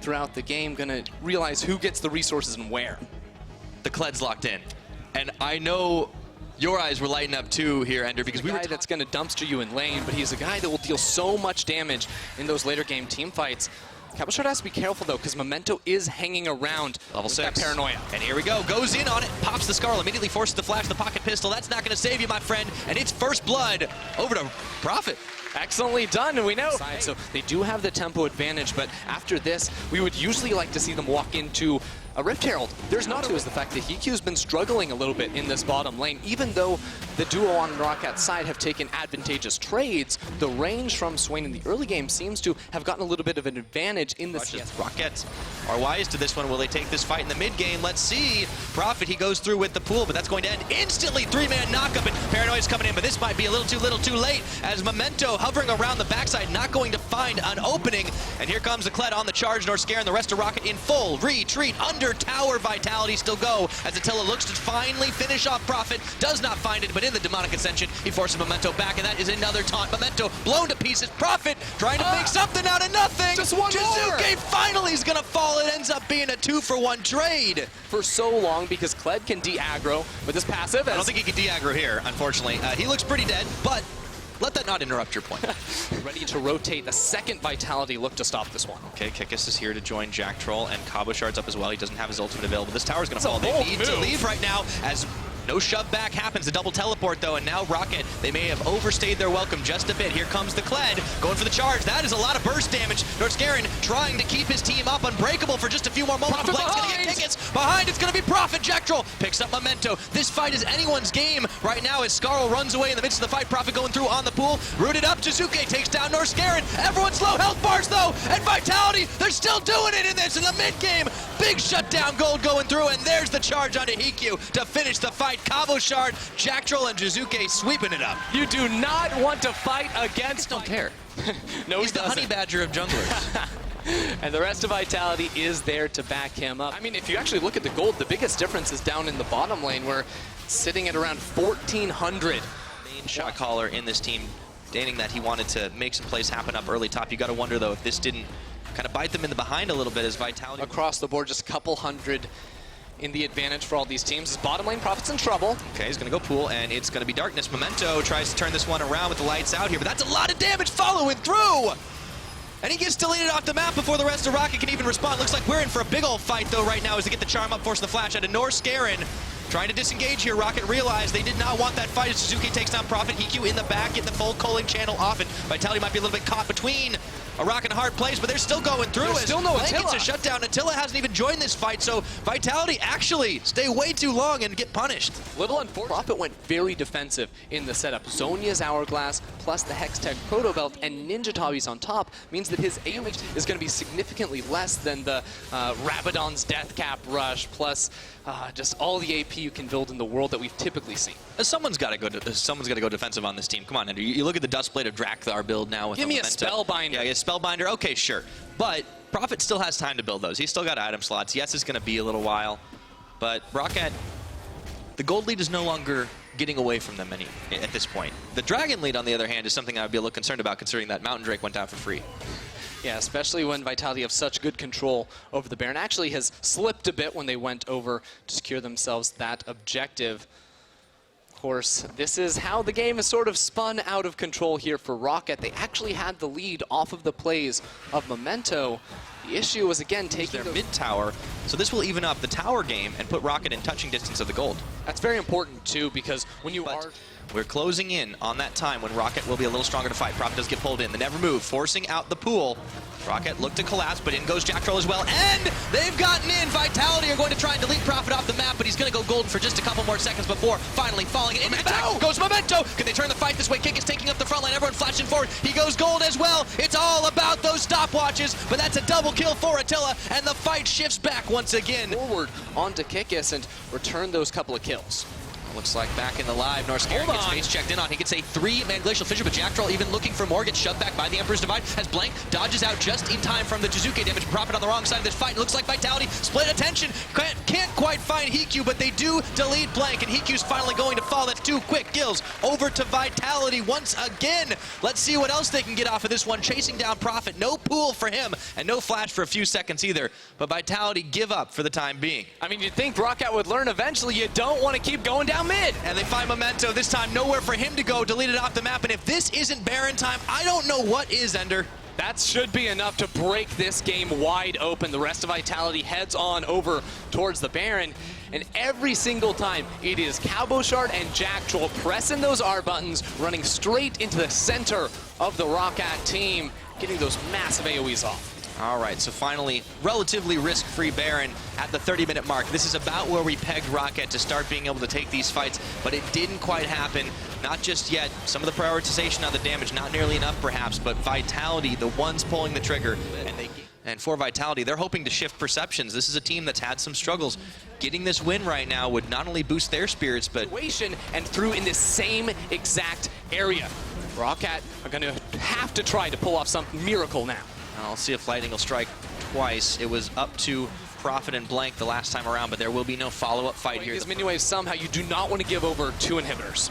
throughout the game going to realize who gets the resources and where. The Kled's locked in. And I know your eyes were lighting up too here, Ender, because we were that's going to dumpster you in lane, but he's a guy that will deal so much damage in those later game team fights. KazaLoLL has to be careful though, because Memento is hanging around level 6. That paranoia. And here we go, goes in on it, pops the Scarlet, immediately forces the flash, the pocket pistol. That's not going to save you, my friend. And it's first blood over to Prophet. Excellently done, and we know. So they do have the tempo advantage, but after this, we would usually like to see them walk into a Rift Herald. There's not to is the fact that Hikyu's been struggling a little bit in this bottom lane. Even though the duo on Roccat's side have taken advantageous trades, the range from Swain in the early game seems to have gotten a little bit of an advantage in the CS. Roccat are wise to this one. Will they take this fight in the mid game? Let's see. Prophet, he goes through with the pool, but that's going to end instantly. 3-man knockup, and Paranoia's coming in, but this might be a little too late, as Memento hovering around the backside, not going to find an opening. And here comes the Kled on the charge, Norscare and the rest of Roccat in full retreat under tower. Vitality still go as Attila looks to finally finish off Prophet, does not find it, but in the demonic ascension, he forces Memento back, and that is another taunt. Memento blown to pieces. Prophet trying to make something out of nothing. Just one more. Finally is gonna fall. It ends up being a 2-for-1 trade. For so long, because Kled can de-aggro with his passive. I don't think he can de-aggro here, unfortunately. He looks pretty dead, but let that not interrupt your point. Ready to rotate. The second Vitality look to stop this one. Okay, Kikis is here to join Jack Troll, and KazaLoLL's up as well. He doesn't have his ultimate available. This tower's gonna fall. They need to leave right now, as no shove back happens. A double teleport though, and now Roccat, they may have overstayed their welcome just a bit. Here comes the Kled, going for the charge. That is a lot of burst damage. Norscaren trying to keep his team up, unbreakable for just a few more moments. Blake's gonna get Kikis behind. It's gonna be Prophet. Jack Troll picks up Memento. This fight is anyone's game right now as Scarl runs away in the midst of the fight. Prophet going through on the pool, rooted up. Jizuke takes down Norscaren. Everyone's low health bars though, and Vitality, they're still doing it in this in the mid game. Big shutdown gold going through, and there's the charge onto Hikyu to finish the fight. KazaLoLL, Jack Troll, and Jizuke sweeping it up. You do not want to fight against. Don't care. No, he's the honey badger of junglers. And the rest of Vitality is there to back him up. I mean, if you actually look at the gold, the biggest difference is down in the bottom lane, where it's sitting at around 1,400. Main shot caller in this team, stating that he wanted to make some plays happen up early top. You got to wonder though if this didn't kind of bite them in the behind a little bit as Vitality. Across the board, just a couple hundred in the advantage for all these teams. His bottom lane Prophet's in trouble. Okay, he's gonna go pool, and it's gonna be darkness. Memento tries to turn this one around with the lights out here, but that's a lot of damage following through! And he gets deleted off the map before the rest of Roccat can even respond. Looks like we're in for a big old fight though right now as they get the charm up, force the flash out of Norscaren. Trying to disengage here. Roccat realized they did not want that fight as Suzuki takes down Prophet. Hikyu in the back, getting the full culling channel off it. Vitality might be a little bit caught between a rock and a hard place, but they're still going through. There's still no Attila. It's a shutdown. Attila hasn't even joined this fight, so Vitality actually stay way too long and get punished. Little unfortunate. Prophet went very defensive in the setup. Zhonya's Hourglass plus the Hextech Proto Belt and Ninja Tabi's on top means that his damage is going to be significantly less than the Rabadon's Death Cap Rush plus just all the AP you can build in the world that we've typically seen. Someone's got to go defensive on this team. Come on, Ender. You look at the Dustblade of Drakthar build now with Give me Memento. a Spellbinder. Yeah, Spellbinder. Okay, sure. But Prophet still has time to build those. He's still got item slots. Yes, it's going to be a little while. But Roccat, the gold lead is no longer getting away from them at this point. The Dragon lead, on the other hand, is something I would be a little concerned about, considering that Mountain Drake went down for free. Yeah, especially when Vitality have such good control over the Baron. Actually has slipped a bit when they went over to secure themselves that objective. Of course, this is how the game is sort of spun out of control here for Roccat. They actually had the lead off of the plays of Memento. The issue was, again, taking their mid-tower, so this will even up the tower game and put Roccat in touching distance of the gold. That's very important, too, because when you are... We're closing in on that time when Roccat will be a little stronger to fight. Prophet does get pulled in. The never move, forcing out the pool. Roccat looked to collapse, but in goes Jack Troll as well. And they've gotten in. Vitality are going to try and delete Prophet off the map, but he's going to go golden for just a couple more seconds before finally falling in. The back goes Memento. Can they turn the fight this way? Kick is taking up the front line. Everyone flashing forward. He goes gold as well. It's all about those stopwatches, but that's a double kill for Attila, and the fight shifts back once again. Forward onto Kikis and return those couple of kills. Looks like back in the live, Norscaring gets face checked in on. He gets a 3-man Glacial Fissure, but Jack Troll even looking for more, gets shoved back by the Emperor's Divide as Blank dodges out just in time from the Jizuke damage. Profit on the wrong side of this fight. It looks like Vitality split attention. Can't quite find Hikyu, but they do delete Blank, and Hikyu's finally going to fall. That's 2 quick kills over to Vitality once again. Let's see what else they can get off of this one. Chasing down Profit. No pool for him, and no flash for a few seconds either. But Vitality give up for the time being. I mean, you'd think Roccat would learn eventually. You don't want to keep going down mid. And they find Memento. This time, nowhere for him to go. Deleted off the map. And if this isn't Baron time, I don't know what is, Ender. That should be enough to break this game wide open. The rest of Vitality heads on over towards the Baron. And every single time, it is KazaLoLLCShighlights and Jack Troll pressing those R buttons, running straight into the center of the Roccat team, getting those massive AoEs off. All right, so finally, relatively risk-free Baron at the 30-minute mark. This is about where we pegged Roccat to start being able to take these fights, but it didn't quite happen. Not just yet. Some of the prioritization on the damage, not nearly enough perhaps, but Vitality, the ones pulling the trigger. And for Vitality, they're hoping to shift perceptions. This is a team that's had some struggles. Getting this win right now would not only boost their spirits, but... And through in this same exact area. Roccat are going to have to try to pull off some miracle now. I'll see if Lightning will strike twice. It was up to Profit and Blank the last time around, but there will be no follow-up fight here. These mini waves, somehow you do not want to give over 2 inhibitors.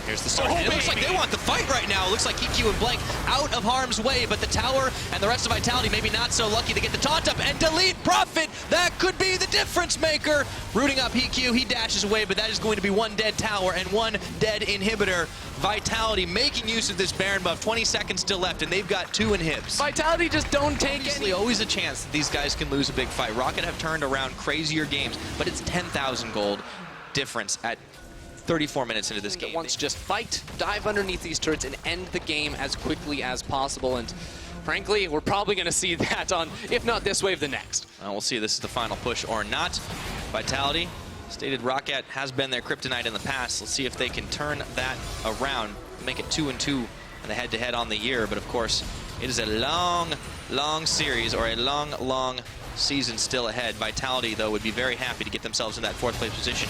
Here's the start. It looks like they want the fight right now. It looks like Hikyu and Blank out of harm's way, but the tower and the rest of Vitality maybe not so lucky to get the taunt up and delete Profit. That could be the difference maker. Rooting up Hikyu, he dashes away, but that is going to be 1 dead tower and 1 dead inhibitor. Vitality making use of this Baron buff. 20 seconds still left, and they've got 2 inhibs. Vitality just don't take any. Always a chance that these guys can lose a big fight. Roccat have turned around crazier games, but it's 10,000 gold difference at 34 minutes into this game. Wants just fight, dive underneath these turrets, and end the game as quickly as possible. And frankly, we're probably going to see that on, if not this wave, the next. We'll see if this is the final push or not. Vitality stated Roccat has been their kryptonite in the past. Let's see if they can turn that around, make it 2-2 in the head-to-head on the year. But of course, it is a long series, or a long season still ahead. Vitality, though, would be very happy to get themselves in that 4th place position.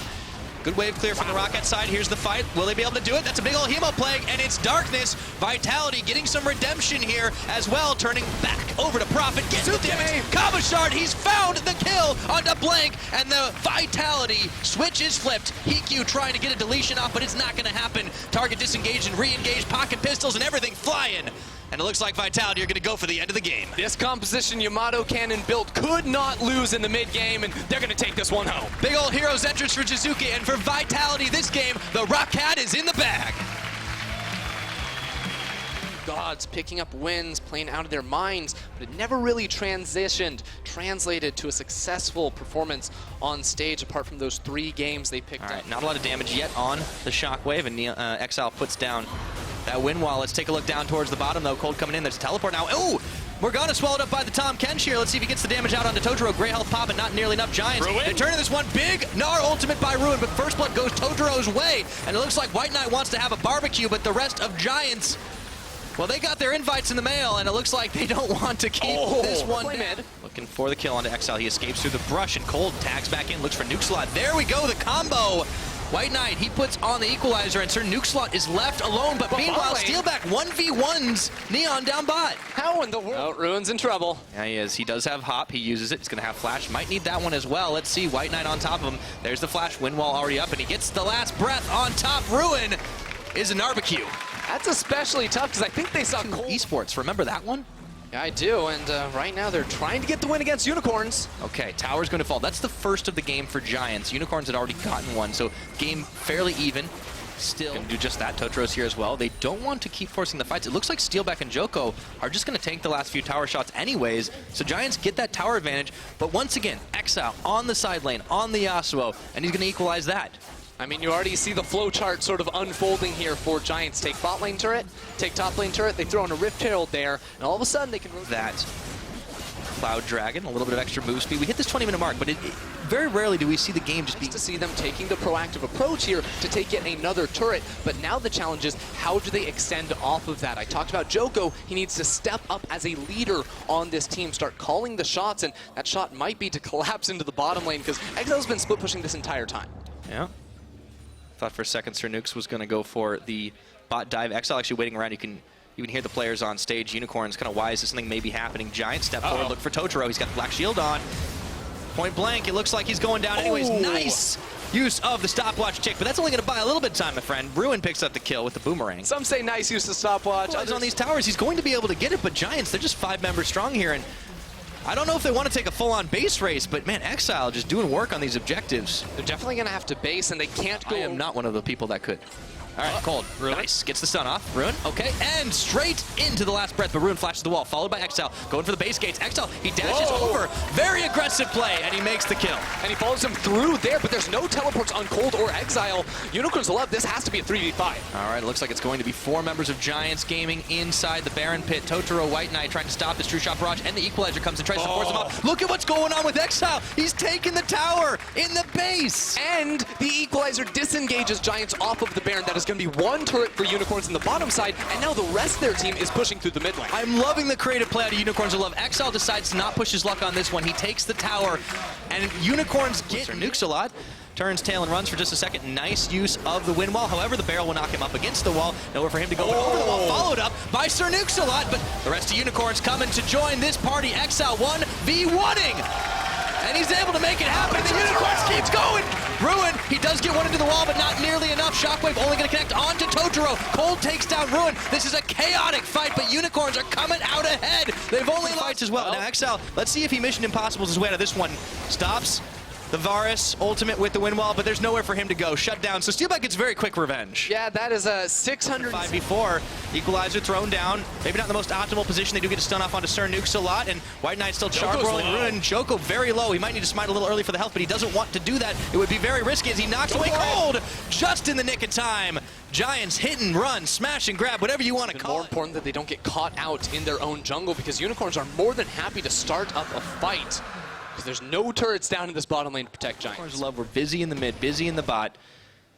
Good wave clear from the Roccat side. Here's the fight. Will they be able to do it? That's a big old Hemo Plague, and it's Darkness. Vitality getting some redemption here as well, turning back over to Profit. Gets the damage. KazaLoLLCShighlights, he's found the kill onto Blank, and the Vitality switch is flipped. Hikyu trying to get a deletion off, but it's not going to happen. Target disengaged and re-engaged, pocket pistols and everything flying. And it looks like Vitality are going to go for the end of the game. This composition Yamato Cannon built could not lose in the mid-game, and they're going to take this one home. Big old Heroes entrance for Jizuke, and for Vitality this game, the Roccat is in the bag. Gods picking up wins, playing out of their minds, but it never really translated to a successful performance on stage, apart from those 3 games they picked up. Not a lot of damage yet on the Shockwave, and Exile puts down that wind wall. Let's take a look down towards the bottom, though. Cold coming in. There's a teleport now. Oh! Morgana swallowed up by the Tom Kench here. Let's see if he gets the damage out onto Totoro. Gray health pop, and not nearly enough Giants. Ruin. They're turning this one big. Gnar ultimate by Ruin, but first blood goes Totoro's way. And it looks like White Knight wants to have a barbecue, but the rest of Giants, well, they got their invites in the mail, and it looks like they don't want to keep this one mid. Looking for the kill onto Exile. He escapes through the brush, and Cold tags back in, looks for Nuke Slot. There we go, the combo. White Knight, he puts on the equalizer, and Sir Nuke Slot is left alone, but meanwhile, Steelback 1v1s Neon down bot. How in the world? Oh, Ruin's in trouble. Yeah, he is. He does have Hop. He uses it. He's going to have Flash. Might need that one as well. Let's see. White Knight on top of him. There's the Flash. Wind wall already up, and he gets the last breath on top. Ruin is a barbecue. That's especially tough, because I think they saw G2 Esports. Remember that one? Yeah, I do, and right now they're trying to get the win against Unicorns. Okay, tower's going to fall. That's the first of the game for Giants. Unicorns had already gotten one, so game fairly even. Still going to do just that. Totoro's here as well. They don't want to keep forcing the fights. It looks like Steelback and Joko are just going to tank the last few tower shots anyways, so Giants get that tower advantage. But once again, Exile on the side lane, on the Yasuo, and he's going to equalize that. I mean, you already see the flowchart sort of unfolding here for Giants. Take bot lane turret, take top lane turret, they throw in a Rift Herald there, and all of a sudden they can rotate. That Cloud Dragon, a little bit of extra move speed. We hit this 20-minute mark, but very rarely do we see the game just be... to see them taking the proactive approach here to take yet another turret, but now the challenge is how do they extend off of that? I talked about Joko. He needs to step up as a leader on this team, start calling the shots, and that shot might be to collapse into the bottom lane because Exile's been split pushing this entire time. Yeah. Thought for a second Sir Nukes was going to go for the bot dive. Exile actually waiting around. You can hear the players on stage. Unicorn's kind of wise. Something may be happening. Giant step forward. Look for Totoro. He's got the black shield on. Point blank. It looks like he's going down anyways. Nice use of the stopwatch tick, but that's only going to buy a little bit of time, my friend. Ruin picks up the kill with the boomerang. Some say nice use of stopwatch. Others on these towers, he's going to be able to get it, but Giants, they're just 5 members strong here, and I don't know if they want to take a full-on base race, but man, Exile just doing work on these objectives. They're definitely going to have to base, and they can't go. I am not one of the people that could. All right, Cold. Ruin. Nice. Gets the stun off. Ruin. Okay. And straight into the last breath, but Ruin flashes the wall, followed by Exile. Going for the base gates. Exile, he dashes over. Very aggressive play, and he makes the kill. And he follows him through there, but there's no teleports on Cold or Exile. Unicorns love this. Has to be a 3v5. All right, it looks like it's going to be 4 members of Giants Gaming inside the Baron pit. Totoro, White Knight trying to stop this True Shot Barrage, and the Equalizer comes and tries to force him up. Look at what's going on with Exile. He's taking the tower in the base. And the Equalizer disengages Giants off of the Baron. That is going to be 1 turret for Unicorns in the bottom side, and now the rest of their team is pushing through the mid lane. I'm loving the creative play out of Unicorns. I love Exile decides to not push his luck on this one. He takes the tower, and Unicorns get nukes a lot. Turns tail and runs for just a second. Nice use of the wind wall. However, the barrel will knock him up against the wall. Nowhere for him to go, but over the wall, followed up by Sir Nukes-a-Lot. But the rest of Unicorns coming to join this party. Exile 1v1ing. And he's able to make it happen. The Unicorns keeps going. Ruin, he does get one into the wall, but not nearly enough. Shockwave only going to connect onto Totoro. Cold takes down Ruin. This is a chaotic fight, but Unicorns are coming out ahead. They've only fights as well. Now, Exile, let's see if he Mission Impossibles his way out of this one. Stops the Varus ultimate with the wind wall, but there's nowhere for him to go. Shut down. So Steelback gets very quick revenge. Yeah, that is a 600. 5v4. Equalizer thrown down. Maybe not the most optimal position. They do get a stun off onto Sir Nukes-a-Lot, and White Knight still charge rolling Ruin. Joko very low. He might need to smite a little early for the health, but he doesn't want to do that. It would be very risky as he knocks away Cold just in the nick of time. Giants hit and run, smash and grab, whatever you want to call it. More important that they don't get caught out in their own jungle, because Unicorns are more than happy to start up a fight. Because there's no turrets down in this bottom lane to protect Giants. Love, we're busy in the mid, busy in the bot.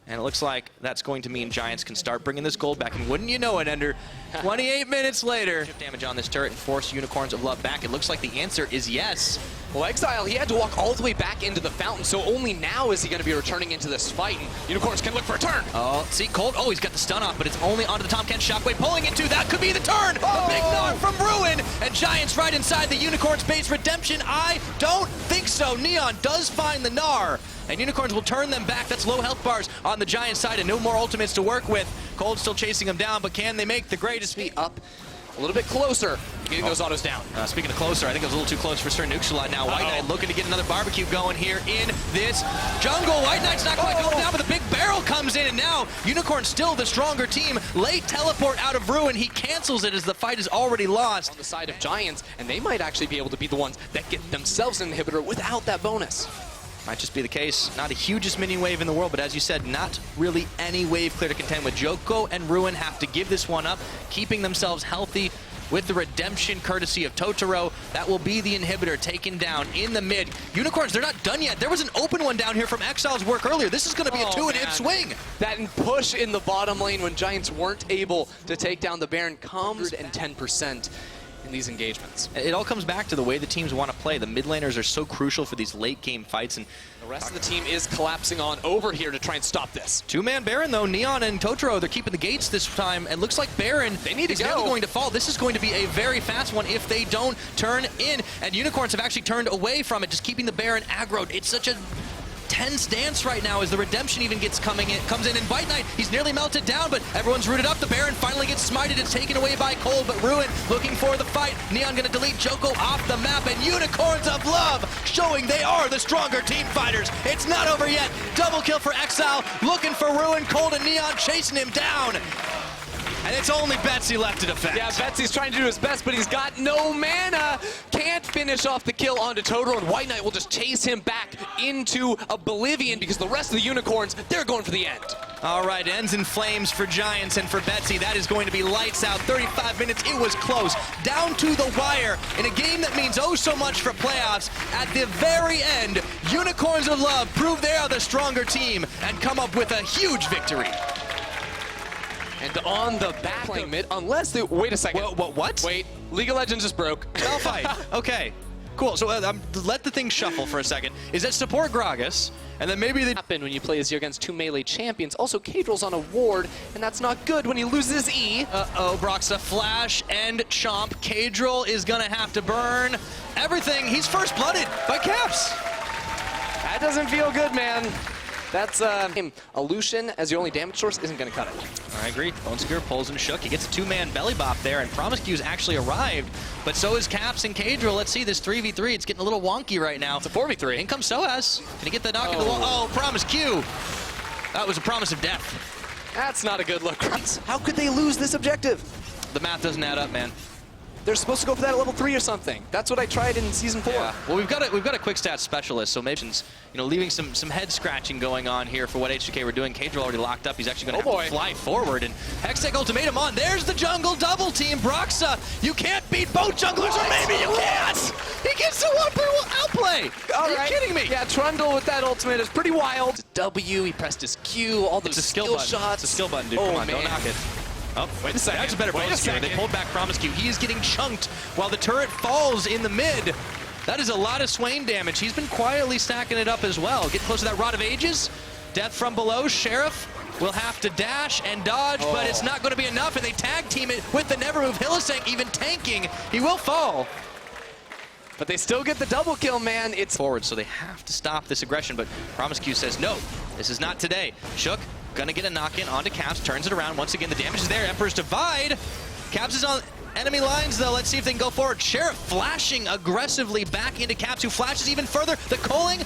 And it looks like that's going to mean Giants can start bringing this gold back. And wouldn't you know it, Ender, 28 minutes later, damage on this turret and force Unicorns of Love back. It looks like the answer is yes. Well, Exile, he had to walk all the way back into the fountain, so only now is he going to be returning into this fight, and Unicorns can look for a turn. Oh, see, Cold, he's got the stun off, but it's only onto the Tomcat. Shockwave pulling into, that could be the turn! A big knock from Ruin, and Giants right inside the Unicorns base. Redemption, I don't think so. Neon does find the Gnar, and Unicorns will turn them back. That's low health bars on the Giant side, and no more ultimates to work with. Cold still chasing him down, but can they make the greatest feat up a little bit closer, getting those autos down. Speaking of closer, I think it was a little too close for Sir Nukes-a-Lot. Now White Knight looking to get another barbecue going here in this jungle. White Knight's not quite going down, but the big barrel comes in, and now Unicorn's still the stronger team. Late teleport out of Ruin. He cancels it as the fight is already lost. On the side of Giants, and they might actually be able to be the ones that get themselves an inhibitor without that bonus. Might just be the case. Not the hugest minion wave in the world, but as you said, not really any wave clear to contend with. Joko and Ruin have to give this one up, keeping themselves healthy with the redemption courtesy of Totoro. That will be the inhibitor taken down in the mid. Unicorns, they're not done yet. There was an open one down here from Exile's work earlier. This is going to be a 2-hit swing. That push in the bottom lane when Giants weren't able to take down the Baron comes 110%. In these engagements. It all comes back to the way the teams want to play. The mid laners are so crucial for these late game fights, and the rest of the team is collapsing on over here to try and stop this. 2-man Baron though, Neon and Totoro, they're keeping the gates this time, and looks like Baron is nearly going to fall. This is going to be a very fast one if they don't turn in, and Unicorns have actually turned away from it, just keeping the Baron aggroed. It's such a tense dance right now as the redemption even comes in, and White Knight, he's nearly melted down, but everyone's rooted up. The Baron finally gets smited. It's taken away by Cold, but Ruin looking for the fight. Neon gonna delete Joko off the map, and Unicorns of Love showing they are the stronger team fighters. It's not over yet. Double kill for Exile, looking for Ruin. Cold and Neon chasing him down. And it's only Betsy left to defend. Yeah, Betsy's trying to do his best, but he's got no mana. Can't finish off the kill onto Totoro, and White Knight will just chase him back into oblivion because the rest of the Unicorns, they're going for the end. All right, ends in flames for Giants and for Betsy. That is going to be lights out. 35 minutes, it was close. Down to the wire in a game that means oh so much for playoffs. At the very end, Unicorns of Love prove they are the stronger team and come up with a huge victory. And on the back playing mid, unless they, wait a second. What? Wait, League of Legends just broke. I'll fight. Okay. Cool, so let the thing shuffle for a second. Is that support Gragas, and then maybe they happen when you play against two melee champions. Also, Kadrill's on a ward, and that's not good when he loses E. Uh-oh, Broxa flash and chomp. Kadrill is gonna have to burn everything. He's first blooded by Caps. That doesn't feel good, man. That's Illusion as your only damage source isn't going to cut it. I agree. Boneskewer pulls and Shook. He gets a two-man belly bop there, and Promiscue's actually arrived, but so is Caps and Kadrill. Let's see this 3v3. It's getting a little wonky right now. It's a 4v3. In comes Soaz. Can he get the knock into the wall? Oh, Promiscue. That was a promise of death. That's not a good look. How could they lose this objective? The math doesn't add up, man. They're supposed to go for that at level 3 or something. That's what I tried in Season 4. Yeah. Well, we've got a quick stats specialist, so maybe leaving some head scratching going on here for what H2K were doing. Kadrill already locked up. He's actually going to have to fly forward, and Hextech ultimatum on. There's the jungle double team. Broxa, you can't beat both junglers, or maybe you can't. He gets the one outplay. Are you kidding me? Yeah, Trundle with that ultimate is pretty wild. W, he pressed his Q, all those skill shots. It's a skill button, dude. Come on, don't knock it. Oh, wait a second. That's a better bonus Q. They pulled back Promiscue. He is getting chunked while the turret falls in the mid. That is a lot of Swain damage. He's been quietly stacking it up as well. Getting close to that Rod of Ages. Death from below. Sheriff will have to dash and dodge, but it's not going to be enough, and they tag team it with the never move. Hylissang even tanking. He will fall. But they still get the double kill, man. It's forward, so they have to stop this aggression, but Promiscue says, no, this is not today. Shook. Gonna get a knock-in onto Caps, turns it around. Once again, the damage is there. Emperor's Divide. Caps is on enemy lines, though. Let's see if they can go forward. Sheriff flashing aggressively back into Caps, who flashes even further. The Coling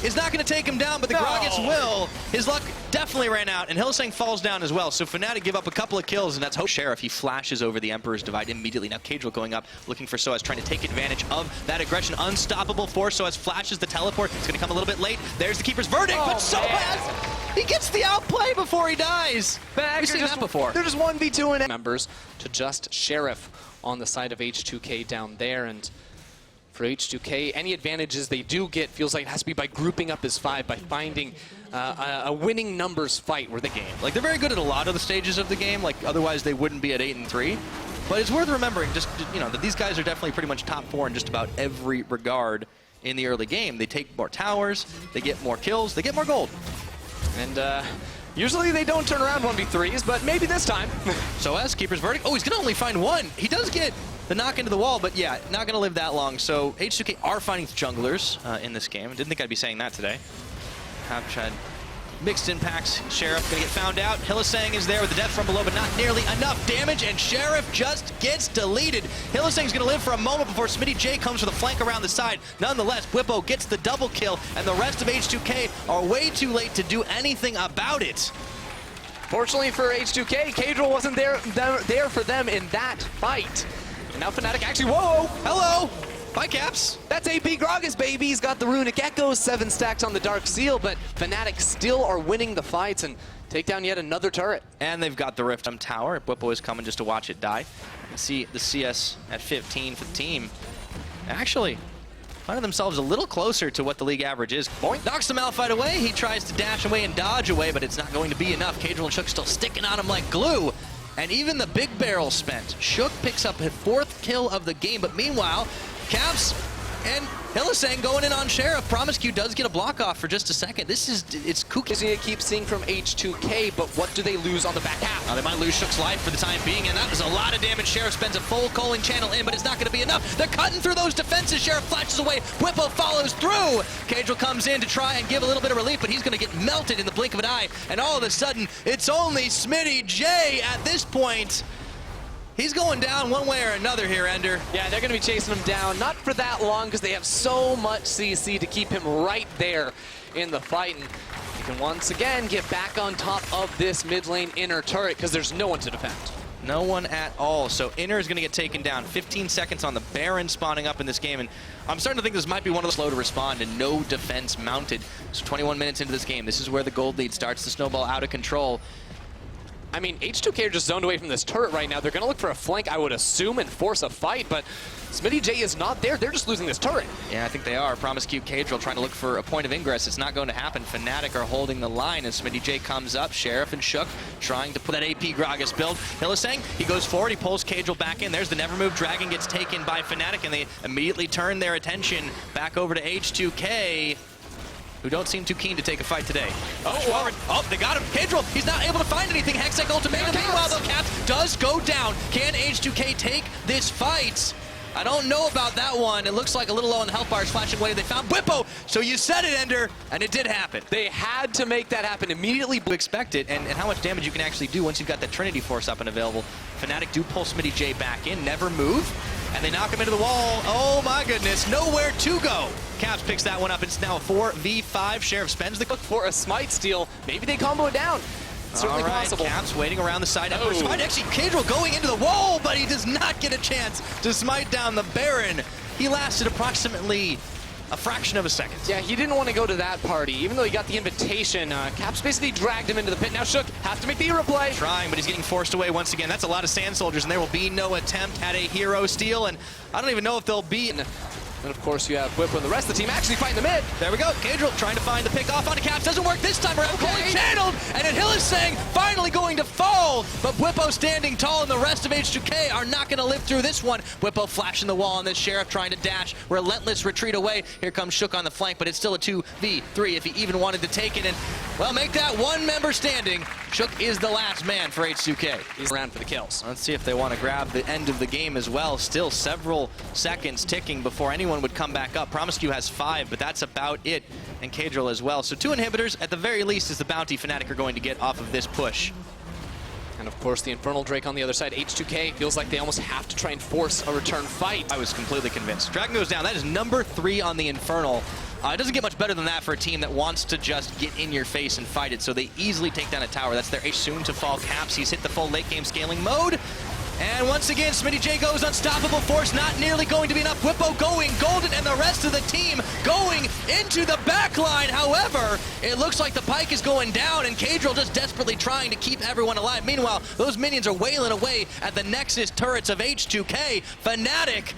is not going to take him down, but the Gragas will. His luck definitely ran out, and Hylissang falls down as well. So Fnatic give up a couple of kills, and that's Hope. Sheriff, he flashes over the Emperor's Divide immediately. Now Kadrill going up, looking for Soaz, trying to take advantage of that aggression. Unstoppable force. Soaz flashes the teleport. It's going to come a little bit late. There's the Keeper's Verdict, but Soaz, he gets the outplay before he dies. We've seen that before. They're just 1v2 in members to just Sheriff on the side of H2K down there, and for H2K, any advantages they do get feels like it has to be by grouping up as 5, by finding a winning numbers fight where they game. Like, they're very good at a lot of the stages of the game, like otherwise they wouldn't be at 8-3. But it's worth remembering just, that these guys are definitely pretty much top 4 in just about every regard in the early game. They take more towers, they get more kills, they get more gold. And usually they don't turn around 1v3s, but maybe this time. So as Keeper's Verdict, oh, he's gonna only find one. He does get the knock into the wall, but yeah, not gonna live that long. So H2K are finding junglers in this game. Didn't think I'd be saying that today. Have tried mixed impacts. Sheriff gonna get found out. Hylissang is there with the death from below, but not nearly enough damage, and Sheriff just gets deleted. Hylissang's gonna live for a moment before Smitty J comes for the flank around the side. Nonetheless, Bwipo gets the double kill, and the rest of H2K are way too late to do anything about it. Fortunately for H2K, Kadrill wasn't there for them in that fight. And now Fnatic actually, whoa! Hello! Bye, Caps. That's AP Gragas, baby. He's got the Runic Echoes, 7 stacks on the Dark Seal, but Fnatic still are winning the fights and take down yet another turret. And they've got the Rift Tower. Bwipo is coming just to watch it die. You can see the CS at 15 for the team. Actually, finding themselves a little closer to what the league average is. Boink. Knocks the Malphite away. He tries to dash away and dodge away, but it's not going to be enough. Kadrill and Shook still sticking on him like glue. And even the big barrel spent. Shook picks up his 4th kill of the game, but meanwhile, Caps and Hylissang going in on Sheriff. Promiscue does get a block off for just a second. It's kooky. Is going to keep seeing from H2K, but what do they lose on the back half? They might lose Shook's life for the time being, and that is a lot of damage. Sheriff spends a full Coling channel in, but it's not going to be enough. They're cutting through those defenses. Sheriff flashes away. Bwipo follows through. Kadrill comes in to try and give a little bit of relief, but he's going to get melted in the blink of an eye, and all of a sudden, it's only Smitty J at this point. He's going down one way or another here, Ender. Yeah, they're going to be chasing him down. Not for that long because they have so much CC to keep him right there in the fight. And he can once again get back on top of this mid lane inner turret because there's no one to defend. No one at all. So inner is going to get taken down. 15 seconds on the Baron spawning up in this game. And I'm starting to think this might be one of the slow to respond and no defense mounted. So 21 minutes into this game. This is where the gold lead starts to snowball out of control. I mean, H2K are just zoned away from this turret right now. They're going to look for a flank, I would assume, and force a fight, but SmittyJ is not there. They're just losing this turret. Yeah, I think they are. Promise Cube KazaLoLL trying to look for a point of ingress. It's not going to happen. Fnatic are holding the line as SmittyJ comes up. Sheriff and Shook trying to put that AP Gragas build. Hylissang, he goes forward. He pulls KazaLoLL back in. There's the Never Move. Dragon gets taken by Fnatic, and they immediately turn their attention back over to H2K, who don't seem too keen to take a fight today. Forward. Oh, they got him. KazaLoLL, he's not able to find anything. Hextech ultimatum. Meanwhile, though, Caps does go down. Can H2K take this fight? I don't know about that one. It looks like a little low on the health bars flashing away. They found Bwipo. So you said it, Ender, and it did happen. They had to make that happen immediately. Expect it, and how much damage you can actually do once you've got that Trinity Force up and available. Fnatic do pull SmittyJ back in, Never Move, and they knock him into the wall. Oh my goodness, nowhere to go. Caps picks that one up. It's now a 4v5. Sheriff spends the look for a smite steal. Maybe they combo it down. Certainly possible. Caps waiting around the side. Smite actually, KazaLoLL going into the wall, but he does not get a chance to smite down the Baron. He lasted approximately a fraction of a second. Yeah, he didn't want to go to that party, even though he got the invitation. Caps basically dragged him into the pit. Now Shook has to make the hero play. Trying, but he's getting forced away once again. That's a lot of Sand Soldiers, and there will be no attempt at a hero steal, and I don't even know if there'll be... And of course you have Bwipo and the rest of the team actually fighting the mid. There we go. KazaLoLL trying to find the pick off onto Caps. Doesn't work this time around. Okay. Channeled, and then Hylissang finally going to fall. But Bwipo standing tall, and the rest of H2K are not going to live through this one. Bwipo flashing the wall on this Sheriff trying to dash. Relentless retreat away. Here comes Shook on the flank, but it's still a 2v3 if he even wanted to take it. And, well, make that one member standing. Shook is the last man for H2K. He's around for the kills. Let's see if they want to grab the end of the game as well. Still several seconds ticking before anyone would come back up. Promise Q has 5, but that's about it. And KazaLoLL as well. So 2 inhibitors at the very least is the bounty Fnatic are going to get off of this push. And of course the Infernal Drake on the other side. H2K feels like they almost have to try and force a return fight. I was completely convinced. Dragon goes down. That is number 3 on the Infernal. It doesn't get much better than that for a team that wants to just get in your face and fight it. So they easily take down a tower. That's their soon to fall Caps. He's hit the full late game scaling mode. And once again, SmittyJ goes unstoppable force, not nearly going to be enough. Bwipo going golden, and the rest of the team going into the back line. However, it looks like the pike is going down, and KazaLoLL just desperately trying to keep everyone alive. Meanwhile, those minions are wailing away at the Nexus turrets of H2K. Fnatic,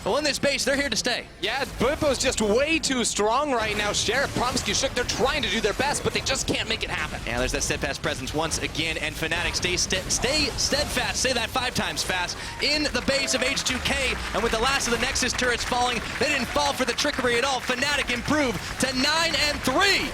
well, in this base, they're here to stay. Yeah, Bwipo's just way too strong right now. Sheriff, Promise Q, Shook, they're trying to do their best, but they just can't make it happen. And there's that steadfast presence once again, and Fnatic stay steadfast, say that 5 times fast, in the base of H2K, and with the last of the Nexus turrets falling, they didn't fall for the trickery at all. Fnatic improved to 9-3.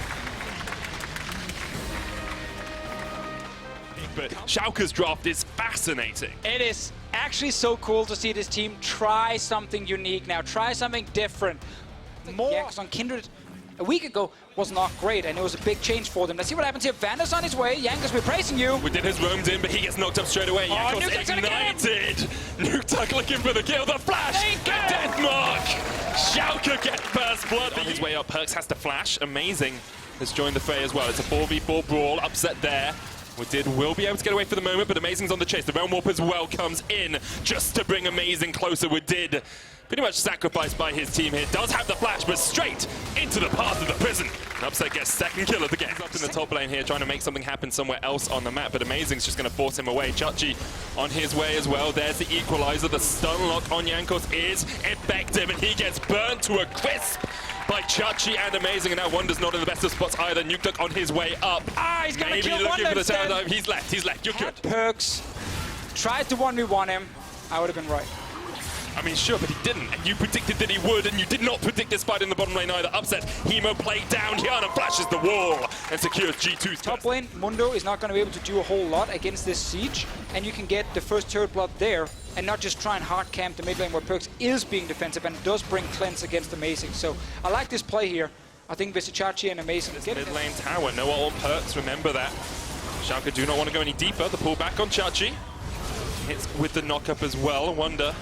But Schalke's draft is fascinating. It is actually so cool to see this team try something unique now, try something different. More on Kindred a week ago was not great, and it was a big change for them. Let's see what happens here. Vanda's on his way. Jankos, we're praising you. We did his roamed in, but he gets knocked up straight away. Jankos ignited. Nukeduck looking for the kill. The flash. Death mark. Schalke get first blood. On his way up, Perks has to flash. Amazing has joined the fray as well. It's a 4v4 brawl. Upset there. Will be able to get away for the moment, but Amazing's on the chase. The Realm Warp as well comes in just to bring Amazing closer. Did pretty much sacrificed by his team here. Does have the flash, but straight into the path of the prison. And Upset gets second kill of the game. He's up in the top lane here, trying to make something happen somewhere else on the map, but Amazing's just going to force him away. Chachi on his way as well. There's the equalizer. The stun lock on Jankos is effective, and he gets burnt to a crisp by Chachi and Amazing, and now Wonder's not in the best of spots either. Nukeduck on his way up. He's gonna Maybe kill looking Wonder for the tower instead. dive. He's left. You're good. Perks tried to 1v1 him. I would have been right. I mean, sure, but he didn't, and you predicted that he would, and you did not predict this fight in the bottom lane either. Upset, Hemo played down, Hyana flashes the wall and secures G2's top lane. Mundo is not going to be able to do a whole lot against this siege, and you can get the first turret blood there and not just try and hard camp the mid lane where Perks is being defensive and does bring cleanse against Amazing. So I like this play here. I think Visichachi and Amazing get mid lane tower. No all Perks, remember that. Schalke do not want to go any deeper. The pull back on Chachi. Hits with the knock-up as well. Wonder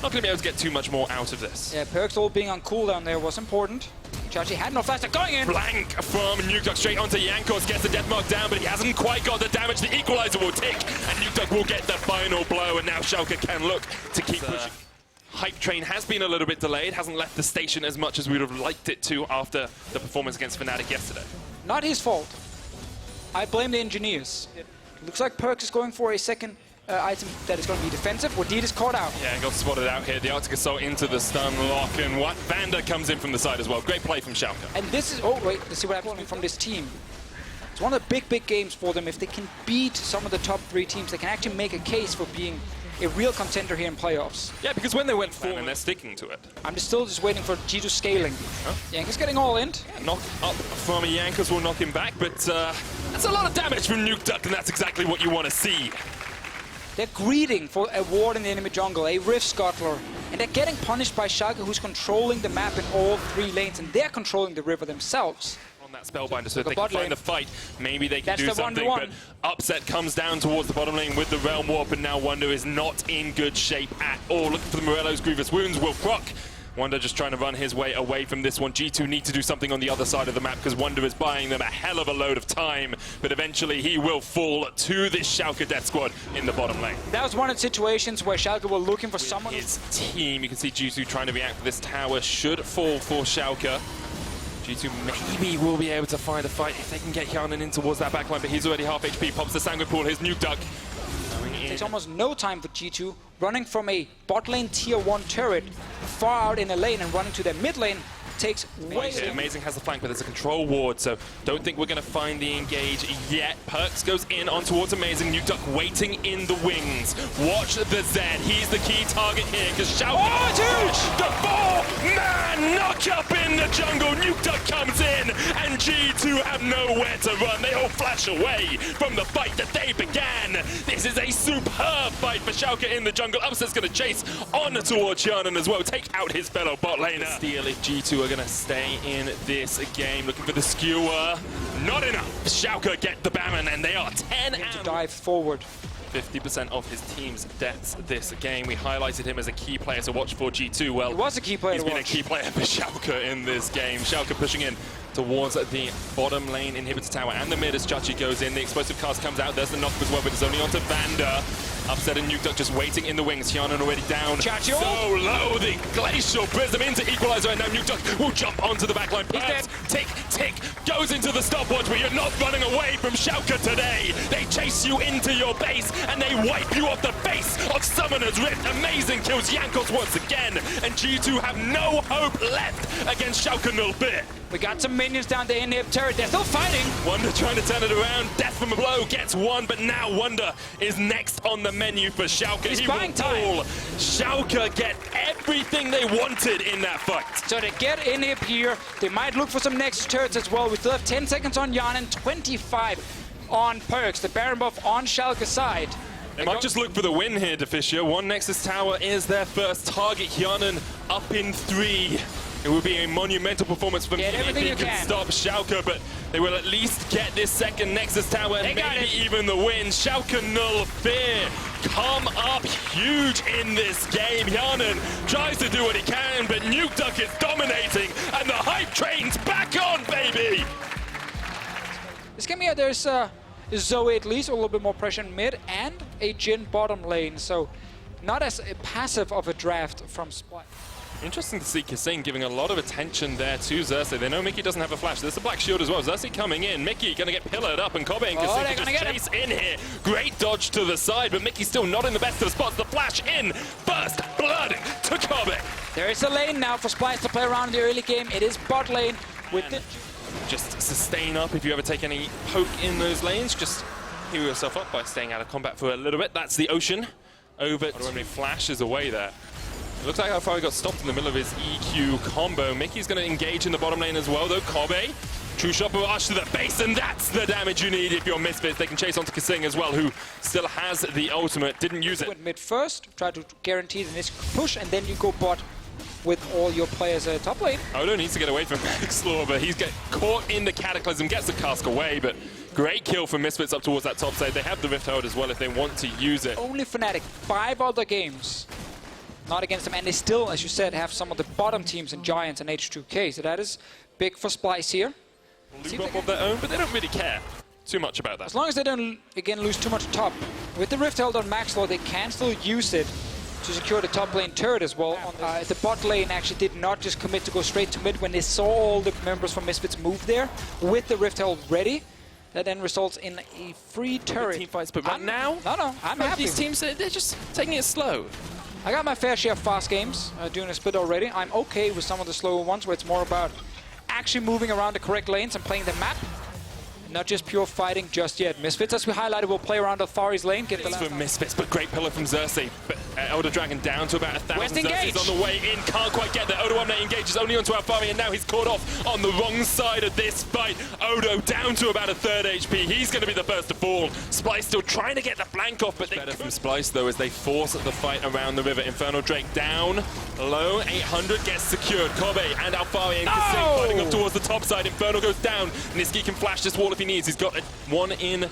not going to be able to get too much more out of this. Yeah, Perks all being on cooldown there was important. Chachi had no flash, going in. Blank from Nukeduck straight onto Jankos, gets the death mark down, but he hasn't quite got the damage. The equalizer will tick, and Nukeduck will get the final blow, and now Schalke can look to keep pushing. Hype train has been a little bit delayed, hasn't left the station as much as we would have liked it to after the performance against Fnatic yesterday. Not his fault. I blame the engineers. Looks like Perks is going for a second item that is going to be defensive. Wadid is caught out. Yeah, got spotted out here. The Arctic Assault into the stun lock, and what Vander comes in from the side as well. Great play from Schalke. And this is, oh wait, let's see what happens from this team. It's one of the big games for them. If they can beat some of the top 3 teams, they can actually make a case for being a real contender here in playoffs. Yeah, because when they went forward, and they're sticking to it. I'm still just waiting for G2 scaling. Huh? Yankees getting all in. Knock up from Yankers will knock him back, but that's a lot of damage from Nuke Duck, and that's exactly what you want to see. They're greeting for a ward in the enemy jungle, a Rift Scuttler, and they're getting punished by Schalke, who's controlling the map in all 3 lanes, and they're controlling the river themselves. On that Spellbinder, so if they can find the fight, maybe they can do something, but Upset comes down towards the bottom lane with the Realm Warp, and now Wonder is not in good shape at all. Looking for the Morello's Grievous Wounds, will proc. Wonder just trying to run his way away from this one. G2 need to do something on the other side of the map because Wonder is buying them a hell of a load of time, but eventually he will fall to this Schalke death squad in the bottom lane. That was one of the situations where Schalke were looking for someone. His team, you can see G2 trying to react for this tower, should fall for Schalke. G2 maybe will be able to find a fight if they can get Hjanen in towards that backline, but he's already half HP. Pops the Sanguine Pool, his Nuke Duck. It takes almost no time for G2, running from a bot lane tier 1 turret far out in a lane and running to their mid lane. Takes way too. Amazing has the flank, but there's a control ward, so don't think we're going to find the engage yet. Perks goes in on towards Amazing. Nuke Duck waiting in the wings. Watch the Zed. He's the key target here because Schalke. Oh, it's huge! The 4-man knock up in the jungle. Nuke Duck comes in, and G2 have nowhere to run. They all flash away from the fight that they began. This is a superb fight for Schalke in the jungle. Upset's going to chase on towards Hjanen as well. Take out his fellow bot laner. Steal if G2 are going to stay in this game. Looking for the skewer. Not enough. Schalke get the Baron, and they are 10 to dive forward. 50% of his team's deaths this game. We highlighted him as a key player to watch for G2. Well, he was a key player. He's been a key player for Schalke in this game. Schalke pushing in towards the bottom lane inhibitor tower and the mid as Chachi goes in. The explosive cast comes out. There's the knock as well, but it's only onto Vander. Upset and Nuke Duck just waiting in the wings. Hjanen already down. Chachi so low. The Glacial Prism into Equalizer, and now Nuke Duck will jump onto the backline. Perhaps tick, tick, goes into the stopwatch, but you're not running away from Schalke today. They chase you into your base, and they wipe you off the face of Summoner's Rift. Amazing kills Jankos once again, and G2 have no hope left against Schalke 04. We got some minions down the inhib turret. They're still fighting. Wonder trying to turn it around. Death from a blow gets one, but now Wonder is next on the menu for Schalke. He's buying time. Schalke get everything they wanted in that fight. So they get inhib here. They might look for some next turrets as well. We still have 10 seconds on Hjanen, 25 on Perks. The Baron buff on Schalke's side. They might just look for the win here, Deficia. One Nexus Tower is their first target. Hjanen up in 3. It would be a monumental performance for me if he could stop Schalke, but they will at least get this second Nexus Tower and maybe even the win. Schalke 04 come up huge in this game. Hjanen tries to do what he can, but Nuke Duck is dominating, and the hype train's back on, baby! This game here, there's Zoe at least, a little bit more pressure in mid, and a Jhin bottom lane, so not as passive of a draft from Splyce. Interesting to see Kazain giving a lot of attention there to Xerxes. They know Mickey doesn't have a flash. There's a black shield as well. Xerxes coming in. Mickey going to get pillared up, and Kobe and Kazain can just chase in here. Great dodge to the side, but Mickey's still not in the best of spots. The flash in. First blood to Kobe. There is a lane now for Splyce to play around in the early game. It is bot lane with the... Just sustain up if you ever take any poke in those lanes. Just heal yourself up by staying out of combat for a little bit. That's the Ocean. Over to when he flashes away there. It looks like how far he got stopped in the middle of his EQ combo. Mickey's going to engage in the bottom lane as well, though. Kobe, true shot barrage to the base, and that's the damage you need if you're Misfits. They can chase onto Kazain as well, who still has the ultimate. Didn't use it. Went mid first, try to guarantee the next push, and then you go bot with all your players top lane. Odo needs to get away from Maxlor, but he's caught in the Cataclysm, gets the cask away, but great kill from Misfits up towards that top side. They have the Rift Herald as well if they want to use it. Only Fnatic, 5 other games not against them, and they still, as you said, have some of the bottom teams in Giants and H2K, so that is big for Splyce here. Loop up of their own, but they don't really care too much about that. As long as they don't, again, lose too much top. With the Rift held on Maxlor, they can still use it to secure the top lane turret as well. The bot lane actually did not just commit to go straight to mid when they saw all the members from Misfits move there with the Rift held ready. That then results in a free turret. Team fights, but right now, I'm happy. these teams, they're just taking it slow. I got my fair share of fast games doing a split already. I'm okay with some of the slower ones where it's more about actually moving around the correct lanes and playing the map. Not just pure fighting just yet. Misfits, as we highlighted, will play around Alfari's lane. Get the It's last for Misfits, but great pillar from Xerxes. But Elder Dragon down to about 1,000. Xerxes on the way in, can't quite get there. Odo Omne engages only onto Alfari, and now he's caught off on the wrong side of this fight. Odo down to about a third HP. He's going to be the first to fall. Splyce still trying to get the flank off, but they better from Splyce, though, as they force the fight around the river. Infernal Drake down low. 800 gets secured. Kobe and Alfari and Kasing fighting up towards the top side. Infernal goes down. Niski can flash this wall if he needs. He's got one in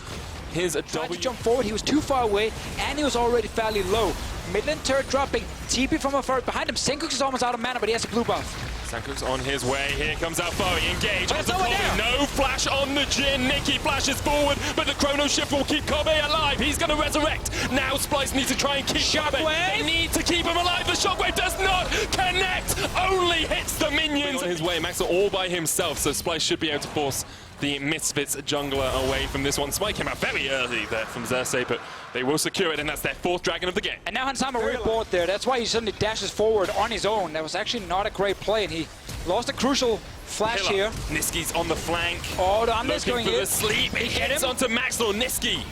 his tried to jump forward, he was too far away, and he was already fairly low. Midland turret dropping, TP from Alfari behind him. Senkux is almost out of mana, but he has a blue buff. Senkux on his way. Here comes Alfari. Engage. But No flash on the Jhin. Nikki flashes forward, but the Chrono Shift will keep Kobe alive. He's going to resurrect. Now Splyce needs to try and keep Kobe. They need to keep him alive. The Shockwave does not connect. Only hits the minions. On his way. Max all by himself, so Splyce should be able to force the Misfits jungler away from this one. Spike came out very early there from Xerxes, but they will secure it, and that's their 4th dragon of the game. And now Hansama really bored there. That's why he suddenly dashes forward on his own. That was actually not a great play, and he lost a crucial flash here. Niski's on the flank. Oh, the Amne's going in. Sleep. He hits onto Maxwell. Niski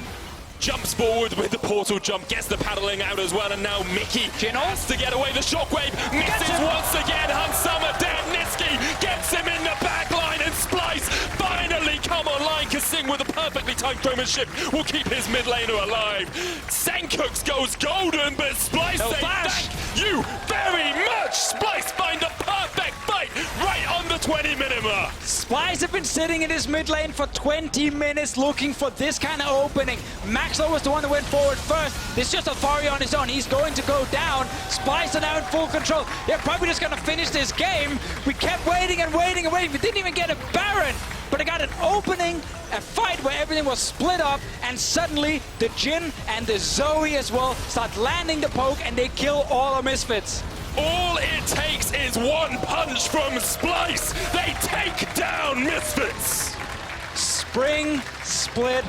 jumps forward with the portal jump, gets the paddling out as well, and now Mickey has to get away. The Shockwave misses once again. Hansama dead. Niski gets him in the back line, and Splyce finally come online. Kasing with a perfectly timed Chrono Shift will keep his mid laner alive. Senkux goes golden, but Splyce says thank you very much. Splyce find the perfect fight right on the 20-minute mark. Splyce have been sitting in his mid lane for 20 minutes looking for this kind of opening. Maxlow was the one that went forward first. It's just Alfari on his own. He's going to go down. Splyce are now in full control. They're probably just going to finish this game. We kept waiting and waiting and waiting. We didn't even get a Baron, but I got an opening, a fight where everything was split up, and suddenly the Jhin and the Zoe as well start landing the poke, and they kill all the Misfits. All it takes is one punch from Splyce. They take down Misfits. Spring Split